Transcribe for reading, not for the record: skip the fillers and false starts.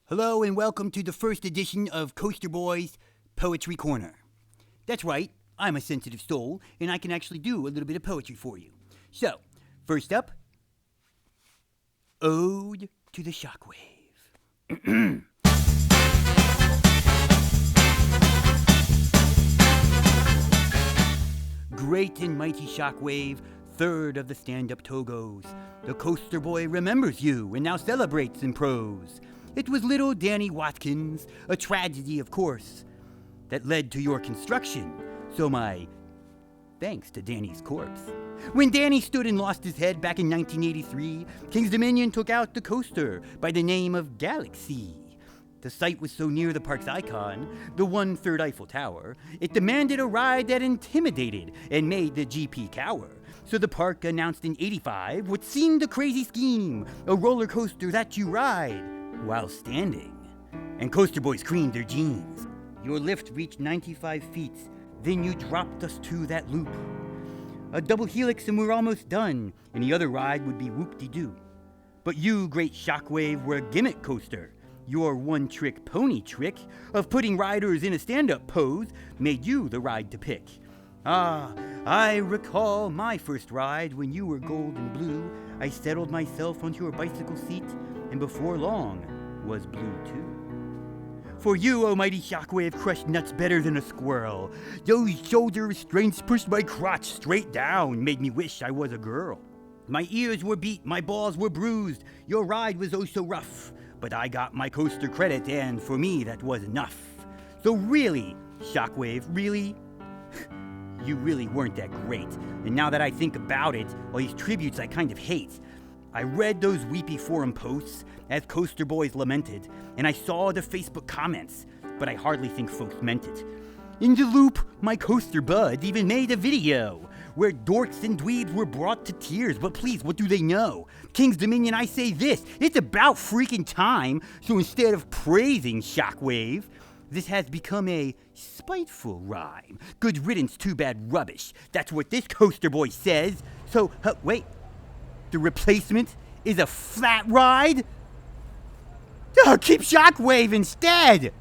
Hello and welcome to the first edition of Coaster Boys Poetry Corner. That's right, I'm a sensitive soul and I can actually do a little bit of poetry for you. So, first up, Ode to the Shockwave. Great and mighty Shockwave, third of the stand-up Togos, the Coaster Boy remembers you and now celebrates in prose. It was little Danny Watkins, a tragedy of course, that led to your construction, so my thanks to Danny's corpse. When Danny stood and lost his head back in 1983, King's Dominion took out the coaster by the name of Galaxy. The site was so near the park's icon, the 1/3 Eiffel Tower, it demanded a ride that intimidated and made the GP cower. So the park announced in '85 what seemed a crazy scheme, a roller coaster that you ride while standing. And Coaster Boys creamed their jeans. Your lift reached 95 feet, then you dropped us to that loop. A double helix and we're almost done, and the other ride would be whoop-de-doo. But you, great Shockwave, were a gimmick coaster. Your one-trick pony trick of putting riders in a stand-up pose made you the ride to pick. Ah, I recall my first ride when you were gold and blue. I settled myself onto your bicycle seat, and before long was blue too. For you, oh mighty Shockwave, crushed nuts better than a squirrel. Those shoulder restraints pushed my crotch straight down, made me wish I was a girl. My ears were beat, my balls were bruised, your ride was oh so rough. But I got my coaster credit, and for me that was enough. So really, Shockwave, really? You really weren't that great. And now that I think about it, all these tributes I kind of hate. I read those weepy forum posts, as Coaster Boys lamented, and I saw the Facebook comments, but I hardly think folks meant it. In the loop, my coaster buds even made a video, where dorks and dweebs were brought to tears, but please, what do they know? King's Dominion, I say this, it's about freaking time, so instead of praising Shockwave, this has become a spiteful rhyme. Good riddance, too bad rubbish. That's what this Coaster Boy says. So, wait, the replacement is a flat ride? Keep Shockwave instead!